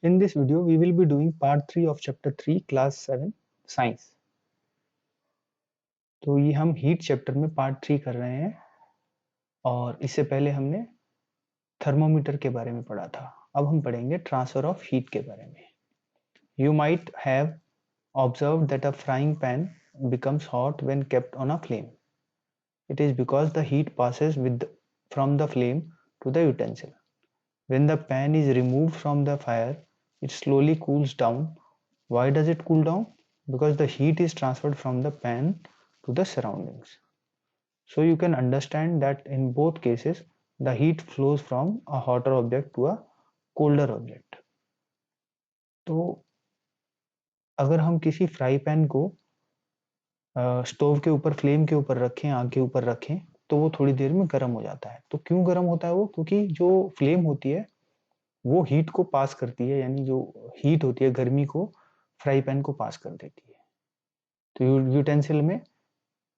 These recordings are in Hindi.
In this video, we will be doing part 3 of chapter 3, class 7, science. तो ये हम हीट चैप्टर में पार्ट 3 कर रहे हैं और इससे पहले हमने थर्मोमीटर के बारे में पढ़ा था. अब हम पढ़ेंगे ट्रांसफर ऑफ हीट के बारे में. You might have observed that a frying pan becomes hot when kept on a flame. It is because the heat passes from the flame to the utensil. When the pan is removed from the fire, it slowly cools down. Why does it cool down? Because the heat is transferred from the pan to the surroundings. So you can understand that in both cases the heat flows from a hotter object to a colder object. तो अगर हम किसी फ्राई पैन को स्टोव के ऊपर, फ्लेम के ऊपर रखें, आग के ऊपर रखें, तो वो थोड़ी देर में गर्म हो जाता है. तो क्यों गर्म होता है वो? क्योंकि जो फ्लेम होती है वो हीट को पास करती है, यानी जो हीट होती है गर्मी को फ्राई पैन को पास कर देती है. तो यूटेंसिल में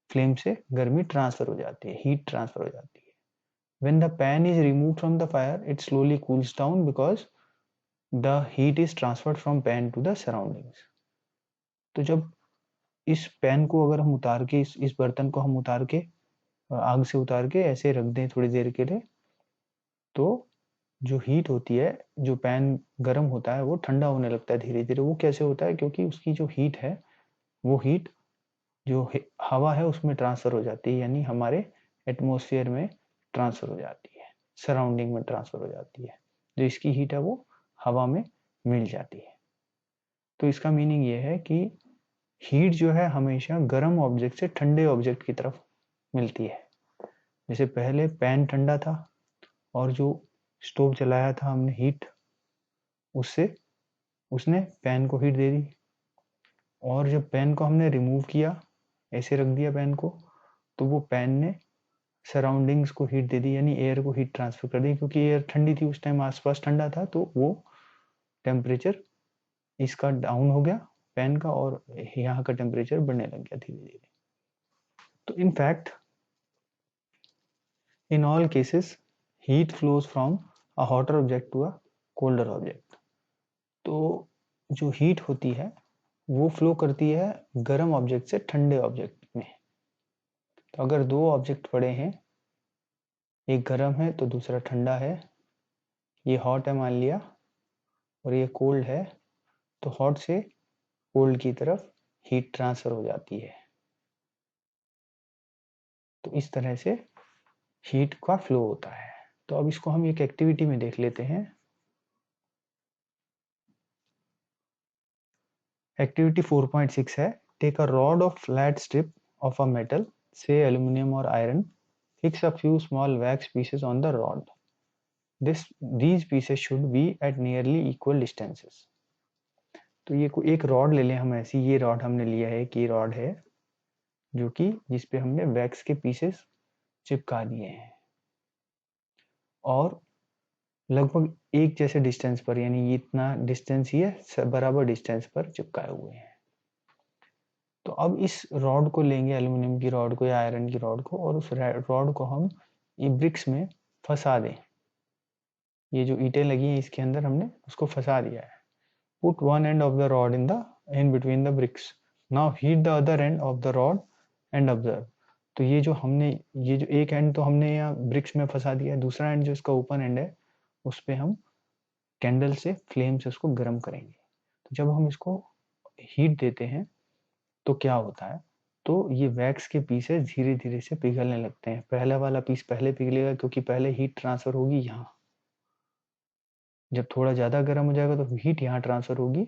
फ्लेम से गर्मी ट्रांसफर हो जाती है, हीट ट्रांसफर हो जाती है. When the pan is removed from the fire, it slowly cools down because the heat is transferred from pan to the surroundings. तो जब इस पैन को अगर हम उतार के इस बर्तन को हम उतार के आग से उतार के ऐसे रख दें थोड़ी देर के लिए, तो जो हीट होती है, जो पैन गर्म होता है वो ठंडा होने लगता है धीरे धीरे. वो कैसे होता है? क्योंकि उसकी जो हीट है वो हीट जो हवा है उसमें ट्रांसफर हो जाती है, यानी हमारे एटमॉस्फेयर में ट्रांसफर हो जाती है, सराउंडिंग में ट्रांसफर हो जाती है. जो इसकी हीट है वो हवा में मिल जाती है. तो इसका मीनिंग ये है कि हीट जो है हमेशा गर्म ऑब्जेक्ट से ठंडे ऑब्जेक्ट की तरफ मिलती है. जैसे पहले पैन ठंडा था और जो स्टोव चलाया था हमने हीट, उसने पैन को हीट दे दी. और जब पैन को हमने रिमूव किया, ऐसे रख दिया पैन को, तो वो पैन ने सराउंडिंग्स को हीट दे दी, यानी एयर को हीट ट्रांसफर कर दी. क्योंकि एयर ठंडी थी उस टाइम, आसपास ठंडा था, तो वो टेम्परेचर इसका डाउन हो गया पैन का और यहाँ का टेम्परेचर बढ़ने लग गया धीरे धीरे. तो in fact in all cases heat flows from a hotter object to a colder object. तो जो हीट होती है वो फ्लो करती है गर्म ऑब्जेक्ट से ठंडे ऑब्जेक्ट में. तो अगर दो ऑब्जेक्ट पड़े हैं, एक गर्म है तो दूसरा ठंडा है, ये हॉट है मान लिया और ये कोल्ड है, तो हॉट से कोल्ड की तरफ हीट ट्रांसफर हो जाती है. तो इस तरह से हीट का फ्लो होता है. तो अब इसको हम एक एक्टिविटी में देख लेते हैं. एक्टिविटी 4.6 है. Take a rod of flat strip of a metal, say aluminium और iron, fix a few small wax pieces on the rod. These pieces should be at nearly equal distances. तो ये एक रॉड ले लें हम ऐसी. ये रॉड हमने लिया है कि रॉड है जो कि जिसपे हमने वैक्स के पीसेस चिपका दिए हैं और लगभग एक जैसे डिस्टेंस पर, यानी इतना डिस्टेंस ही है, बराबर डिस्टेंस पर चिपकाए हुए हैं. तो अब इस रॉड को लेंगे, एल्यूमिनियम की रॉड को या आयरन की रॉड को, और उस रॉड को हम ये ब्रिक्स में फंसा दें. ये जो ईंटें लगी हैं इसके अंदर हमने उसको फंसा दिया है. Put one end of the rod in between the bricks. Now heat the other end of the rod and observe. तो ये जो एक एंड तो हमने यहाँ ब्रिक्स में फंसा दिया है, दूसरा एंड जो इसका ओपन एंड है उस पे हम कैंडल से, फ्लेम से उसको गर्म करेंगे. तो जब हम इसको हीट देते हैं तो क्या होता है? तो ये वैक्स के पीसेस धीरे धीरे से पिघलने लगते हैं. पहला वाला पीस पहले पिघलेगा क्योंकि पहले हीट ट्रांसफर होगी यहाँ. जब थोड़ा ज़्यादा गर्म हो जाएगा तो हीट यहाँ ट्रांसफर होगी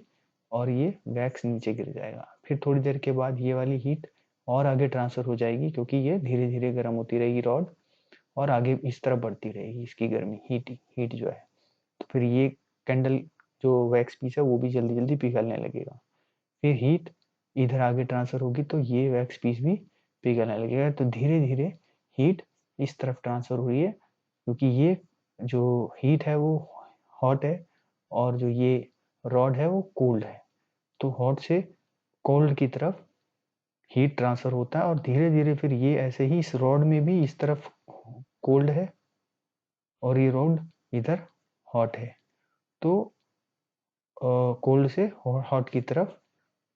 और ये वैक्स नीचे गिर जाएगा. फिर थोड़ी देर के बाद ये वाली हीट और आगे ट्रांसफर हो जाएगी क्योंकि ये धीरे धीरे गर्म होती रहेगी रॉड, और आगे इस तरफ बढ़ती रहेगी इसकी गर्मी, हीट जो है. तो फिर ये कैंडल जो वैक्स पीस है वो भी जल्दी जल्दी पिघलने लगेगा. फिर हीट इधर आगे ट्रांसफर होगी तो ये वैक्स पीस भी पिघलने लगेगा. तो धीरे धीरे हीट इस तरफ ट्रांसफर हो रही है क्योंकि ये जो हीट है वो हॉट है और जो ये रॉड है वो कोल्ड है. तो हॉट से कोल्ड की तरफ हीट ट्रांसफर होता है और धीरे धीरे फिर ये ऐसे ही इस रॉड में भी इस तरफ कोल्ड है और ये रॉड इधर हॉट है. तो कोल्ड से हॉट की तरफ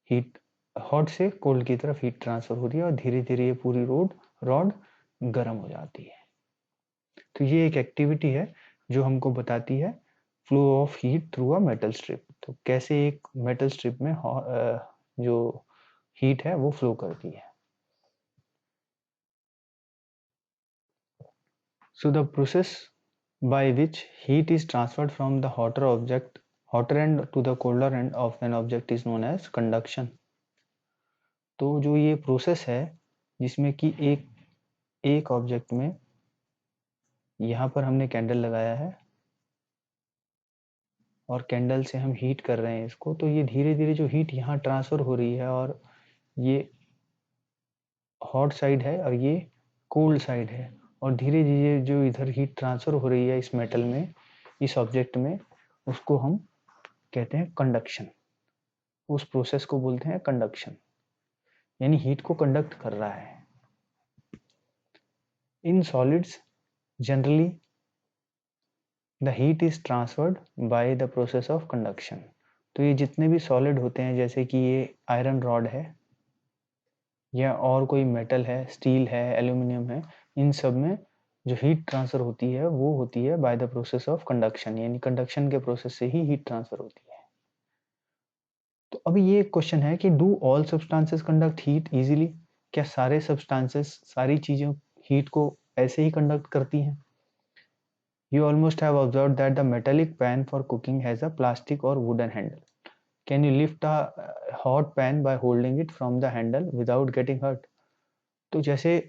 हीट, हॉट से कोल्ड की तरफ हीट ट्रांसफर हो रही है और धीरे धीरे ये पूरी रॉड गर्म हो जाती है। तो ये एक एक्टिविटी है जो हमको बताती है flow of heat through a metal strip. तो कैसे एक मेटल स्ट्रिप में जो हीट है वो फ्लो करती है। So the process by which heat is transferred from the hotter end to the colder end of an object is known as conduction। तो जो ये प्रोसेस है जिसमें कि एक ऑब्जेक्ट में, यहाँ पर हमने कैंडल लगाया है और कैंडल से हम हीट कर रहे हैं इसको, तो ये धीरे धीरे जो हीट यहाँ ट्रांसफर हो रही है और ये हॉट साइड है और ये कोल्ड साइड है, और धीरे धीरे जो इधर हीट ट्रांसफर हो रही है इस मेटल में, इस ऑब्जेक्ट में, उसको हम कहते हैं कंडक्शन। उस प्रोसेस को बोलते हैं कंडक्शन, यानी हीट को कंडक्ट कर रहा है। In solids generally the heat is transferred by the process of conduction. तो ये जितने भी सॉलिड होते हैं, जैसे कि ये आयरन रॉड है या और कोई मेटल है, स्टील है, एल्यूमिनियम है, इन सब में जो हीट ट्रांसफर होती है वो होती है by the process of conduction, यानी कंडक्शन के प्रोसेस से ही हीट ट्रांसफर होती है। तो अभी ये क्वेश्चन है कि do all substances conduct heat easily? क्या सारे सब्सटेंसेस, सारी चीजें हीट को ऐसे ही कंडक्ट करती हैं? You almost have observed that the metallic pan for cooking has a plastic or wooden handle. Can you lift a hot pan by holding it from the handle without getting hurt? तो जैसे,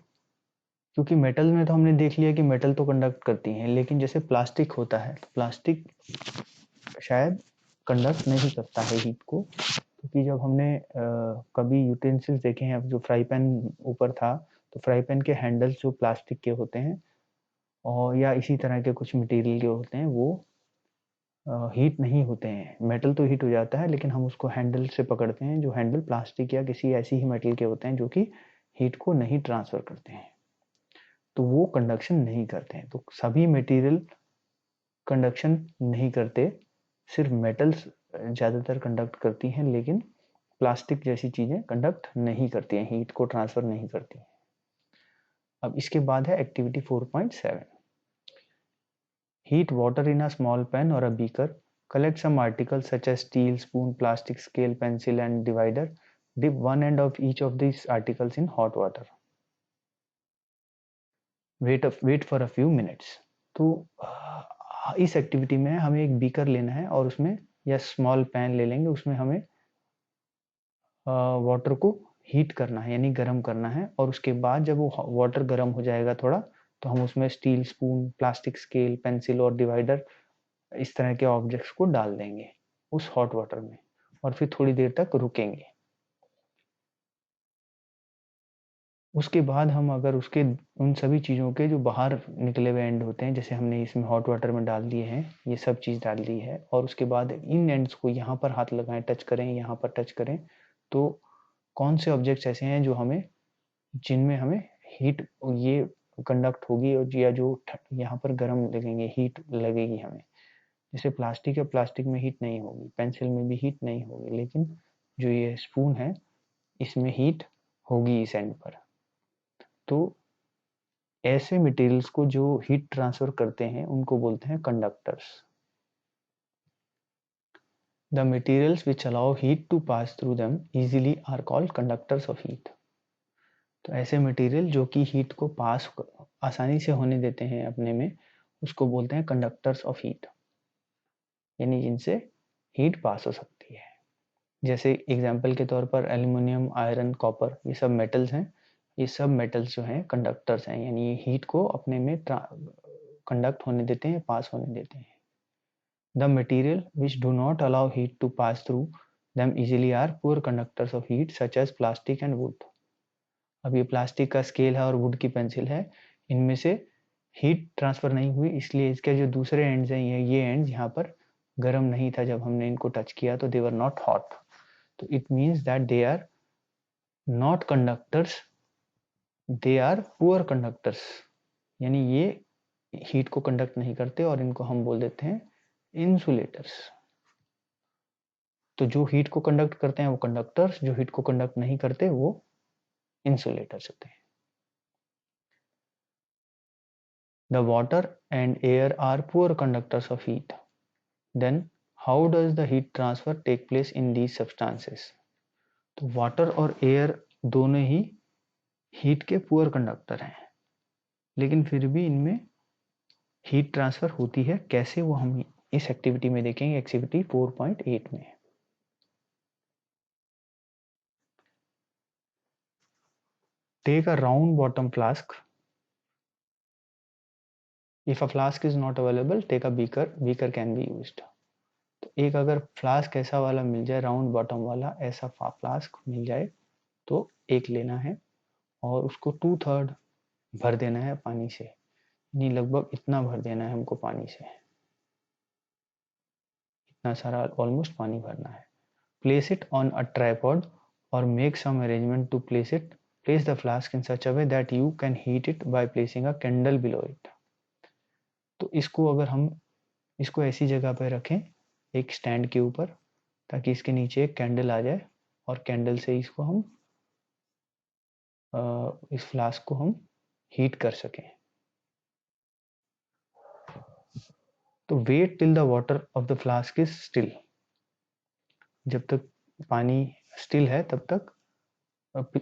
क्योंकि मेटल में तो हमने देख लिया कि मेटल तो कंडक्ट करती हैं, लेकिन जैसे प्लास्टिक होता है तो प्लास्टिक शायद कंडक्ट नहीं करता है हीट को, क्योंकि जब हमने कभी यूटेंसिल्स देखे हैं, जो फ्राई पैन ऊपर था, तो फ्राई पैन के हैंडल्स जो प्लास्टिक के होते हैं और या इसी तरह के कुछ मटेरियल के होते हैं, वो हीट नहीं होते हैं। मेटल तो हीट हो जाता है, लेकिन हम उसको हैंडल से पकड़ते हैं, जो हैंडल प्लास्टिक या किसी ऐसी ही मेटल के होते हैं जो कि हीट को नहीं ट्रांसफर करते हैं, तो वो कंडक्शन नहीं करते हैं। तो सभी मटेरियल कंडक्शन नहीं करते, सिर्फ मेटल्स ज़्यादातर कंडक्ट करती हैं, लेकिन प्लास्टिक जैसी चीज़ें कंडक्ट नहीं करती हैं, हीट को ट्रांसफर नहीं करती हैं। अब इसके बाद है activity 4.7। Heat water in a small pan or a beaker. Collect some articles such as steel, spoon, plastic, scale, pencil, and divider. Dip one end of each of these articles in hot water. Wait for a few minutes. तो इस एक्टिविटी में हमें एक बीकर लेना है और उसमें, या स्मॉल पैन ले लेंगे, उसमें हमें वाटर को हीट करना है, यानी गर्म करना है। और उसके बाद जब वो वाटर गर्म हो जाएगा थोड़ा, तो हम उसमें steel, spoon, plastic scale, pencil और डिवाइडर, इस तरह के ऑब्जेक्ट्स को डाल देंगे उस हॉट वाटर में, और फिर थोड़ी देर तक रुकेंगे। उसके बाद हम अगर उसके उन सभी चीज़ों के जो बाहर निकले हुए एंड होते हैं, जैसे हमने इसमें हॉट वाटर में डाल दिए हैं, ये सब चीज़ डाल दी है, और उसके बाद इन एंड्स को यहाँ पर हाथ लगाएं, टच करें, यहाँ पर टच करें, तो कौन से ऑब्जेक्ट्स ऐसे हैं जो हमें, जिनमें हमें हीट ये कंडक्ट होगी, और या जो यहाँ पर गर्म लगेंगे, हीट लगेगी हमें। जैसे प्लास्टिक है, प्लास्टिक में हीट नहीं होगी, पेंसिल में भी हीट नहीं होगी, लेकिन जो ये स्पून है इसमें हीट होगी इस एंड पर। तो ऐसे मटेरियल्स को जो हीट ट्रांसफर करते हैं उनको बोलते हैं conductors. The materials which allow heat to pass through them easily are called conductors of heat. तो ऐसे मटेरियल जो कि हीट को पास आसानी से होने देते हैं अपने में, उसको बोलते हैं कंडक्टर्स ऑफ हीट, यानी जिनसे हीट पास हो सकती है। जैसे एग्जाम्पल के तौर पर एल्युमिनियम, आयरन, कॉपर, ये सब मेटल्स हैं। ये सब मेटल्स जो हैं कंडक्टर्स हैं, यानी ये हीट को अपने में कंडक्ट होने देते हैं, पास होने देते हैं। The material which do not allow heat to pass through them easily are poor conductors of heat such as plastic and wood. अब ये प्लास्टिक का स्केल है और वुड की पेंसिल है, इनमें से हीट ट्रांसफर नहीं हुई, इसलिए इसके जो दूसरे एंड्स हैं, ये एंड्स यहाँ पर गर्म नहीं था जब हमने इनको टच किया, तो दे वर नॉट हॉट। तो it means that they are not conductors, they are poor conductors, यानी ये हीट को कंडक्ट नहीं करते, और इनको हम बोल देते हैं इंसुलेटर्स। तो जो हीट को कंडक्ट करते हैं वो कंडक्टर्स, जो हीट को कंडक्ट नहीं करते वो इंसुलेटर्स होते हैं. The water and air are poor conductors of heat. Then how does the heat transfer take place in these substances? तो वाटर और एयर दोनों ही हीट के पुअर कंडक्टर हैं, लेकिन फिर भी इनमें हीट ट्रांसफर होती है. कैसे, वो हम इस एक्टिविटी में देखेंगे, एक्टिविटी 4.8 में. Take a round bottom flask. If a flask is not available take a beaker. Beaker can be used. तो एक अगर फ्लास्क ऐसा वाला मिल जाए, राउंड बॉटम वाला ऐसा फ्लास्क मिल जाए, तो एक लेना है और उसको 2/3 भर देना है पानी से. नहीं, लगभग इतना भर देना है हमको पानी से, इतना सारा ऑलमोस्ट पानी भरना है. Place it on a tripod or make some arrangement to place it. Place the flask in such a way that you can heat it by placing a candle below it. तो इसको अगर हम इसको ऐसी जगह पर रखें, एक स्टैंड के ऊपर, ताकि इसके नीचे एक कैंडल आ जाए और कैंडल से इसको हम इस फ्लास्क को हम हीट कर सकें. तो wait till the water of the flask is still. जब तक पानी स्टिल है तब तक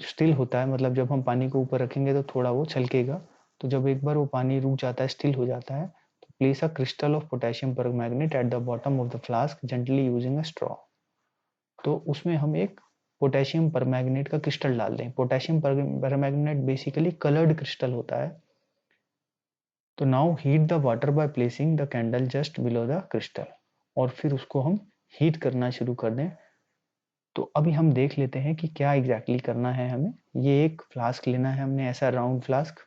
स्टिल होता है, मतलब जब हम पानी को ऊपर रखेंगे तो थोड़ा वो छलकेगा. तो जब एक बार वो पानी रुक जाता है, स्टिल हो जाता है, तो place a crystal of potassium permanganate at the bottom of the flask gently using a straw. तो उसमें हम एक पोटेशियम परमैंगनेट का क्रिस्टल डाल दें. Potassium permanganate basically coloured crystal होता है. तो now heat the water by placing the candle just below the crystal. और फिर उसको हम हीट करना शुरू कर दें. तो अभी हम देख लेते हैं कि क्या एग्जैक्टली करना है हमें. ये एक फ्लास्क लेना है हमने, ऐसा राउंड फ्लास्क,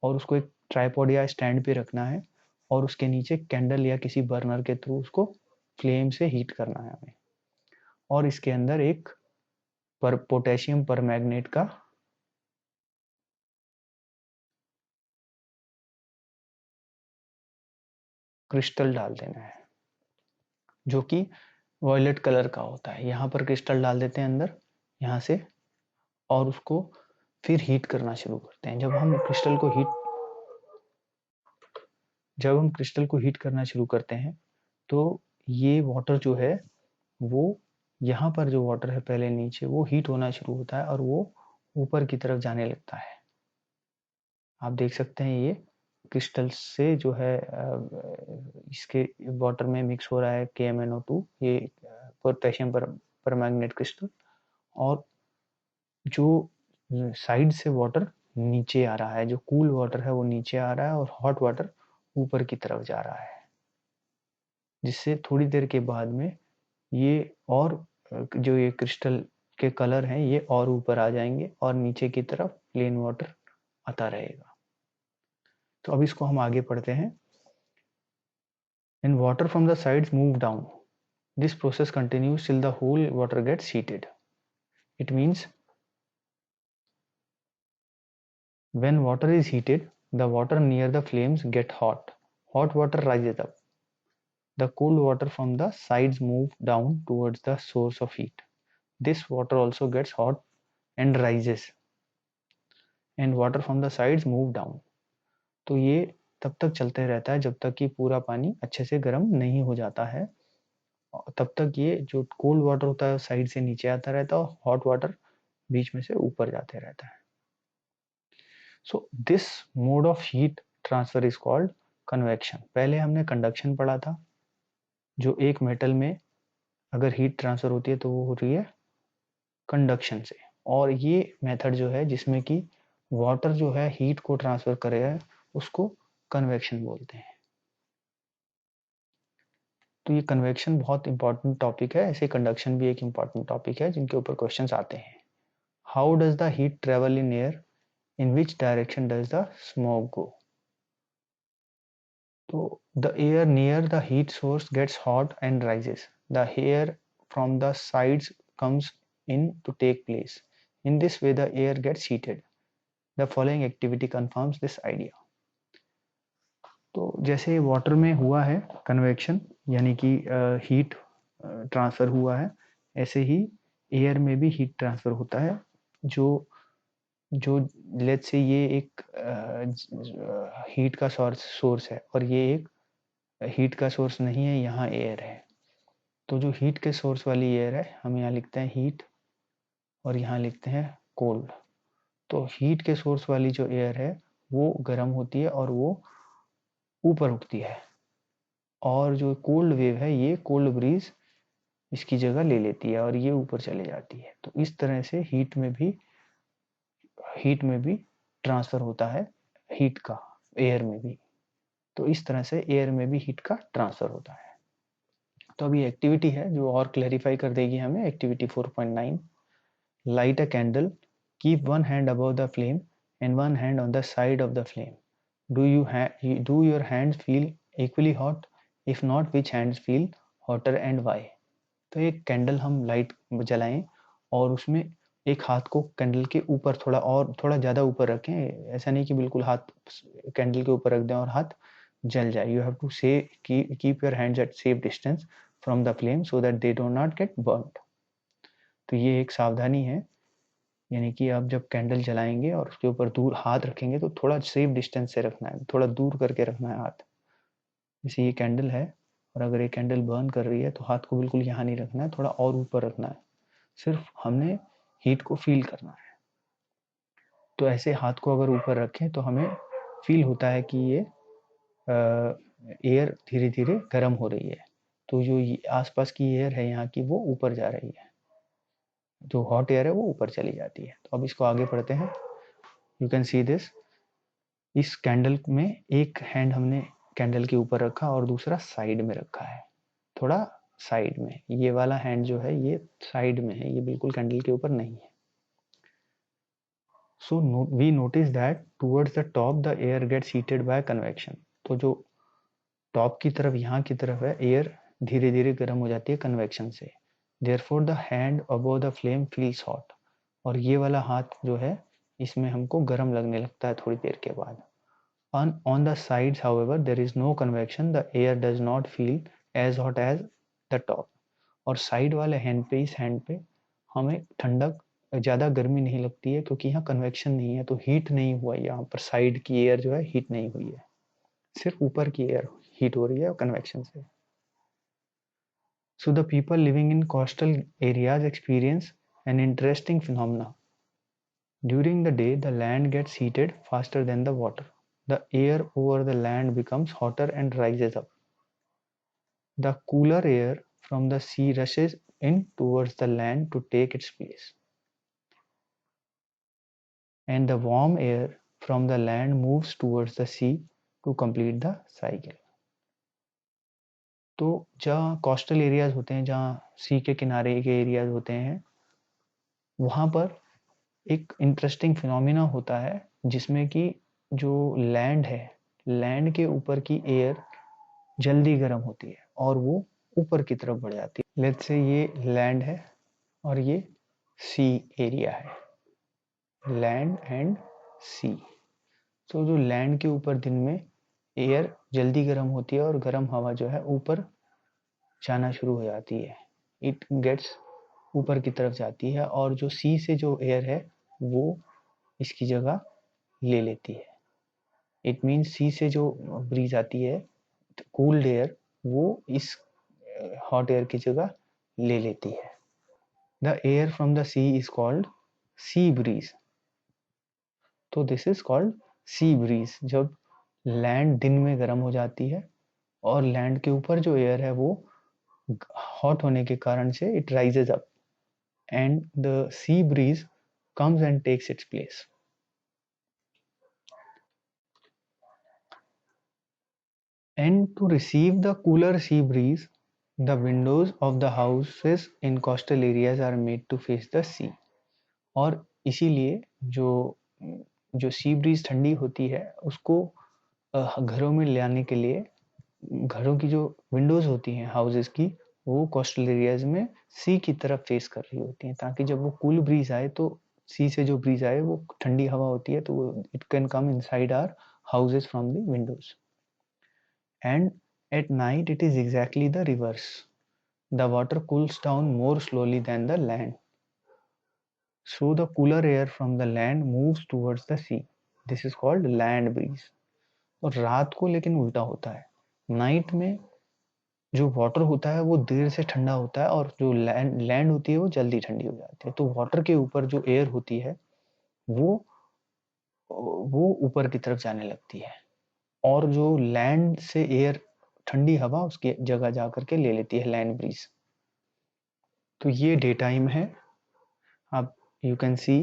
और उसको एक ट्राइपॉड या स्टैंड पे रखना है और उसके नीचे कैंडल या किसी बर्नर के थ्रू उसको फ्लेम से हीट करना है हमें. और इसके अंदर एक पोटेशियम परमैंगनेट का क्रिस्टल डाल देना है, जो कि वॉयलेट कलर का होता है. यहाँ पर क्रिस्टल डाल देते हैं अंदर, यहाँ से, और उसको फिर हीट करना शुरू करते हैं. जब हम क्रिस्टल को हीट करना शुरू करते हैं तो ये वाटर जो है वो, यहाँ पर जो वाटर है पहले नीचे, वो हीट होना शुरू होता है और वो ऊपर की तरफ जाने लगता है. आप देख सकते हैं ये क्रिस्टल से जो है इसके वाटर में मिक्स हो रहा है KMnO2, ये पोटेशियम परमैंगनेट क्रिस्टल. और जो साइड से वाटर नीचे आ रहा है, जो कूल वाटर है वो नीचे आ रहा है और हॉट वाटर ऊपर की तरफ जा रहा है, जिससे थोड़ी देर के बाद में ये और जो ये क्रिस्टल के कलर हैं ये और ऊपर आ जाएंगे और नीचे की तरफ प्लेन वाटर आता रहेगा. तो अब इसको हम आगे पढ़ते हैं. When water from the sides move down, this process continues till the whole water gets heated. It means when water is heated, the water near the flames get hot. Hot water rises up. The cold water from the sides move down towards the source of heat. This water also gets hot and rises, and water from the sides move down. तो ये तब तक चलते रहता है जब तक कि पूरा पानी अच्छे से गर्म नहीं हो जाता है. तब तक ये जो कोल्ड वाटर होता है साइड से नीचे आता रहता है और हॉट वाटर बीच में से ऊपर जाते रहता है. So this mode of heat transfer is called convection. पहले हमने कंडक्शन पढ़ा था, जो एक मेटल में अगर हीट ट्रांसफर होती है तो वो हो रही है कंडक्शन से. और ये मेथड जो है जिसमें कि वाटर जो है हीट को ट्रांसफर करेगा, उसको कन्वेक्शन बोलते हैं. तो ये कन्वेक्शन बहुत इंपॉर्टेंट टॉपिक है, ऐसे कंडक्शन भी एक इंपॉर्टेंट टॉपिक है जिनके ऊपर क्वेश्चंस आते हैं. How does the heat travel in air, in which direction does the smoke go. तो the air near the heat source gets hot and rises. The air from the sides comes in to take place. In this way the air gets heated. The following activity confirms this idea. तो जैसे वाटर में हुआ है कन्वेक्शन, यानी कि हीट ट्रांसफर हुआ है, ऐसे ही एयर में भी हीट ट्रांसफर होता है। जो जो लेट्स से ये एक हीट का सोर्स है और ये एक हीट का सोर्स नहीं है, यहाँ एयर है। तो जो हीट के सोर्स वाली एयर है हम यहाँ लिखते हैं हीट और यहाँ लिखते हैं कोल्ड। तो हीट के सोर्स वाली जो एयर है वो गर्म होती है और वो ऊपर उठती है, और जो कोल्ड वेव है ये कोल्ड ब्रीज इसकी जगह ले लेती है और ये ऊपर चले जाती है। तो इस तरह से हीट में भी ट्रांसफर होता है, हीट का एयर में भी। तो इस तरह से एयर में भी हीट का ट्रांसफर होता है। तो अभी एक्टिविटी है जो और क्लैरिफाई कर देगी हमें। Activity 4.9, light a candle, keep one hand above the flame and one hand on the side of the flame. Do your hands feel equally hot? If not, which hands feel hotter and why? तो एक कैंडल हम लाइट जलाएं और उसमें एक हाथ को कैंडल के ऊपर थोड़ा ज़्यादा ऊपर रखें। ऐसा नहीं कि बिल्कुल हाथ कैंडल के ऊपर रख दें और हाथ जल जाए। यू हैव टू से keep your hands eight safe distance from the flame so that they do not gate burned. तो ये एक सावधानी है, यानी कि आप जब कैंडल जलाएंगे और उसके ऊपर दूर हाथ रखेंगे तो थोड़ा सेफ डिस्टेंस से रखना है, थोड़ा दूर करके रखना है हाथ। जैसे ये कैंडल है और अगर ये कैंडल बर्न कर रही है तो हाथ को बिल्कुल यहाँ नहीं रखना है, थोड़ा और ऊपर रखना है। सिर्फ हमने हीट को फील करना है। तो ऐसे हाथ को अगर ऊपर रखें तो हमें फील होता है कि ये एयर धीरे धीरे गर्म हो रही है। तो जो आसपास की एयर है यहाँ की वो ऊपर जा रही है, जो हॉट एयर है वो ऊपर चली जाती है। तो अब इसको आगे पढ़ते हैं। You can see this. इस कैंडल में एक हैंड हमने कैंडल के ऊपर रखा और दूसरा साइड में रखा है, थोड़ा साइड में। ये वाला हैंड जो है ये साइड में है, ये बिल्कुल कैंडल के ऊपर नहीं है। So we notice that towards the top the air gets heated by convection. तो जो टॉप की तरफ यहाँ की तरफ है एयर धीरे धीरे गर्म हो जाती है कन्वेक्शन से। Therefore the hand above the flame feels hot. और ये वाला हाथ जो है इसमें हमको गर्म लगने लगता है थोड़ी देर के बाद। On the sides, however, there is no convection. The air does not feel as hot as the top. और साइड वाले हैंड पे, इस हैंड पे हमें ठंडक, ज़्यादा गर्मी नहीं लगती है क्योंकि यहाँ कन्वेक्शन नहीं है, तो हीट नहीं हुआ। यहाँ पर साइड की एयर जो है हीट नहीं हुई है, सिर्फ ऊपर की एयर हीट हो रही है कन्वेक्शन से। So the people living in coastal areas experience an interesting phenomena. During the day, the land gets heated faster than the water. The air over the land becomes hotter and rises up. The cooler air from the sea rushes in towards the land to take its place. And the warm air from the land moves towards the sea to complete the cycle. तो जहाँ कोस्टल एरियाज होते हैं, जहाँ सी के किनारे के एरियाज होते हैं, वहाँ पर एक इंटरेस्टिंग फिनोमिना होता है जिसमें कि जो लैंड है, लैंड के ऊपर की एयर जल्दी गर्म होती है और वो ऊपर की तरफ बढ़ जाती है। लेट्स से ये लैंड है और ये सी एरिया है, लैंड एंड सी। तो जो लैंड के ऊपर दिन में एयर जल्दी गर्म होती है और गर्म हवा जो है ऊपर जाना शुरू हो जाती है, इट गेट्स ऊपर की तरफ जाती है, और जो सी से जो एयर है वो इसकी जगह ले लेती है। इट मीन्स सी से जो ब्रीज आती है, कूल्ड एयर, वो इस हॉट एयर की जगह ले लेती है। The air from the sea is called sea breeze. तो this is called sea breeze जब लैंड दिन में गर्म हो जाती है और लैंड के ऊपर जो एयर है वो हॉट होने के कारण से it rises up and the sea breeze comes and takes its place. And to receive the cooler sea breeze, the windows of the houses in coastal areas are made to face the sea. और इसीलिए जो जो सी ब्रीज ठंडी होती है उसको घरों में ले आने के लिए घरों की जो विंडोज होती हैं हाउसेस की, वो कोस्टल एरियाज में सी की तरफ फेस कर रही होती हैं, ताकि जब वो कूल ब्रीज आए तो सी से जो ब्रीज आए वो ठंडी हवा होती है तो it can come inside our houses from the windows. And at night it is exactly the reverse. the water cools down more slowly than the land. So the cooler air from the land moves towards the sea. This is called land breeze. और रात को लेकिन उल्टा होता है. नाइट में जो वाटर होता है वो देर से ठंडा होता है और जो लैंड होती है वो जल्दी ठंडी हो जाती है. तो वाटर के ऊपर जो एयर होती है वो ऊपर की तरफ जाने लगती है और जो लैंड से एयर ठंडी हवा उसकी जगह जा करके ले लेती है लैंड ब्रीज. तो ये डे टाइम है. आप you can see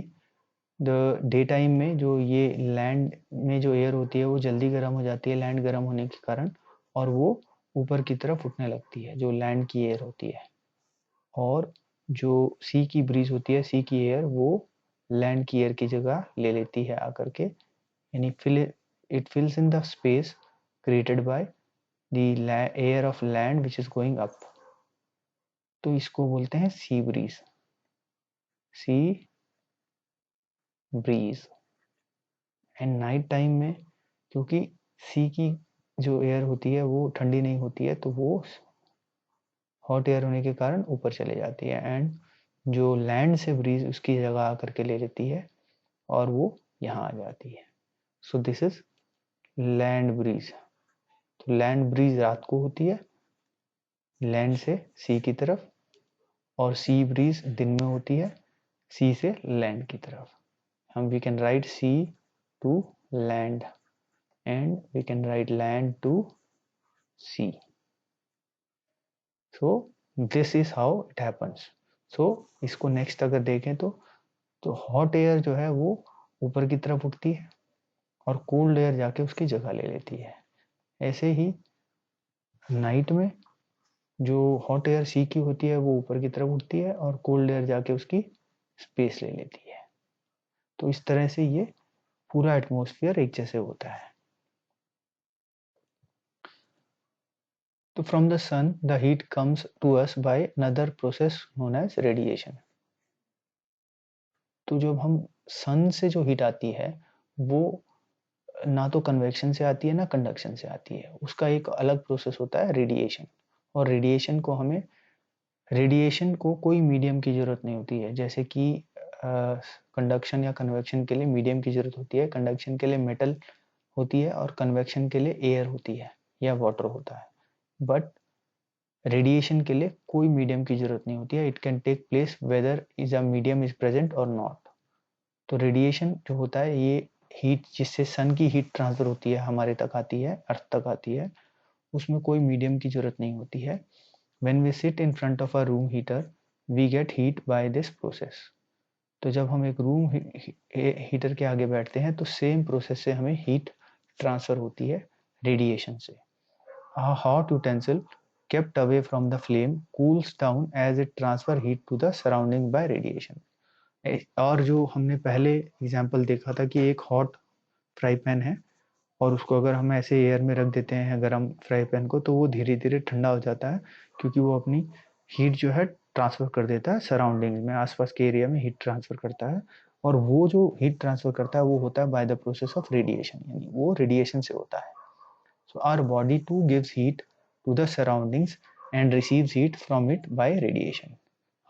the day time में जो ये लैंड में जो एयर होती है वो जल्दी गर्म हो जाती है लैंड गर्म होने के कारण और वो ऊपर की तरफ उठने लगती है जो लैंड की एयर होती है. और जो सी की ब्रीज होती है सी की एयर वो लैंड की एयर की जगह ले लेती है आकर के. यानी it fills in the space created by the air of land which is going up. तो इसको बोलते हैं sea breeze. Sea breeze. And night time में क्योंकि सी की जो एयर होती है वो ठंडी नहीं होती है तो वो हॉट एयर होने के कारण ऊपर चले जाती है एंड जो लैंड से ब्रीज उसकी जगह आकर के ले लेती है और वो यहाँ आ जाती है. सो दिस इज लैंड ब्रीज. तो लैंड ब्रीज रात को होती है लैंड से सी की तरफ और सी ब्रीज दिन में होती है सी से लैंड की तरफ. हम we can write sea to land and we can write land to sea. So this is how it happens. So इसको नेक्स्ट अगर देखें तो हॉट एयर जो है वो ऊपर की तरफ उठती है और कोल्ड एयर जाके उसकी जगह ले लेती है. ऐसे ही नाइट में जो हॉट एयर सी की होती है वो ऊपर की तरफ उठती है और कोल्ड एयर जाके उसकी स्पेस ले लेती है. तो इस तरह से ये पूरा एटमॉस्फेयर एक जैसे होता है. तो from the sun the heat comes to us by another process known as radiation. तो जब हम सन से जो हीट आती है वो ना तो कन्वेक्शन से आती है ना कंडक्शन से आती है. उसका एक अलग प्रोसेस होता है रेडिएशन. और रेडिएशन को कोई मीडियम की जरूरत नहीं होती है. जैसे कि कंडक्शन या कन्वेक्शन के लिए मीडियम की जरूरत होती है. कंडक्शन के लिए मेटल होती है और कन्वेक्शन के लिए एयर होती है या वाटर होता है. बट रेडिएशन के लिए कोई मीडियम की जरूरत नहीं होती है. It can take place whether is a medium is present और नॉट. तो रेडिएशन जो होता है ये हीट जिससे सन की हीट ट्रांसफर होती है हमारे तक आती है अर्थ तक आती है उसमें कोई मीडियम की जरूरत नहीं होती है. When we sit in front of a room heater, we get heat by this process. तो जब हम एक रूम हीटर के आगे बैठते हैं तो सेम प्रोसेस से हमें हीट ट्रांसफर होती है रेडिएशन से. A hot utensil kept away from the flame cools down as it transfer heat to the surrounding by radiation. और जो हमने पहले एग्जांपल देखा था कि एक हॉट फ्राई पैन है और उसको अगर हम ऐसे एयर में रख देते हैं गरम फ्राई पैन को तो वो धीरे धीरे ठंडा हो जाता है क्योंकि वो अपनी हीट जो है ट्रांसफर कर देता है सराउंडिंग में आसपास के एरिया में हीट ट्रांसफर करता है. और वो जो हीट ट्रांसफर करता है वो होता है by the process of radiation. यानी वो रेडिएशन से होता है. So our body too gives heat to the surroundings and receives heat from it by radiation.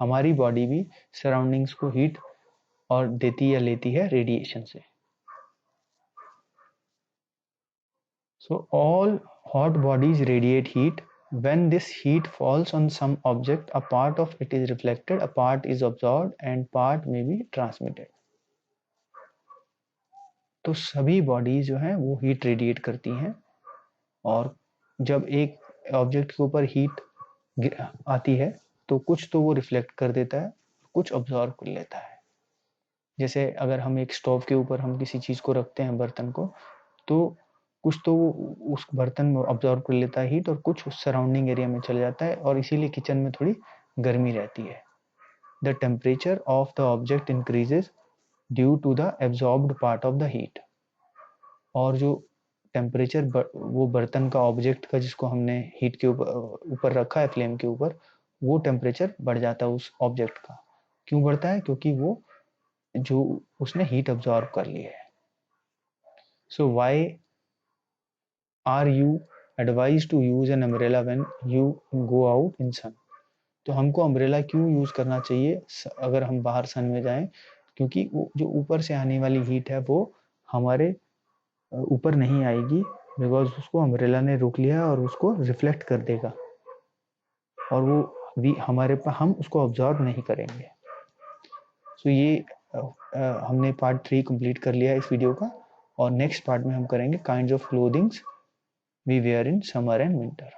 हमारी बॉडी भी सराउंडिंग्स को हीट और देती या लेती है रेडिएशन से. So all hot bodies radiate heat. When this heat falls on some object, a part of it is reflected, a part is absorbed and part may be transmitted. तो सभी बॉडीज जो हैं वो हीट रेडिएट करती हैं और जब एक ऑब्जेक्ट के ऊपर हीट आती है तो कुछ तो वो रिफ्लेक्ट कर देता है कुछ ऑब्जॉर्व कर लेता है. जैसे अगर हम एक स्टोव के ऊपर हम किसी चीज को रखते हैं बर्तन को तो कुछ तो उस बर्तन में ऑब्जॉर्व कर लेता है हीट और कुछ उस सराउंडिंग एरिया में चला जाता है और इसीलिए किचन में थोड़ी गर्मी रहती है. The temperature of the object increases due to the absorbed part of the heat. और जो टेम्परेचर वो बर्तन का ऑब्जेक्ट का जिसको हमने हीट के ऊपर रखा है फ्लेम के ऊपर वो टेम्परेचर बढ़ जाता है उस ऑब्जेक्ट का. क्यों बढ़ता है? क्योंकि वो जो उसने हीट ऑब्जॉर्व कर ली है. सो Y are you advised to use an umbrella when you go out in sun? तो हमको अम्ब्रेला क्यों यूज करना चाहिए अगर हम बाहर सन में जाएं, क्योंकि वो जो ऊपर से आने वाली हीट है वो हमारे ऊपर नहीं आएगी, बिकॉज उसको अम्ब्रेला ने रोक लिया और उसको रिफ्लेक्ट कर देगा और वो भी हमारे पास, हम उसको ऑब्जॉर्व नहीं करेंगे। सो ये हमने पार्ट 3 कंप्लीट कर लिया इस वीडियो का, और नेक्स्ट पार्ट में हम करेंगे kinds of clothings we wear in summer and winter.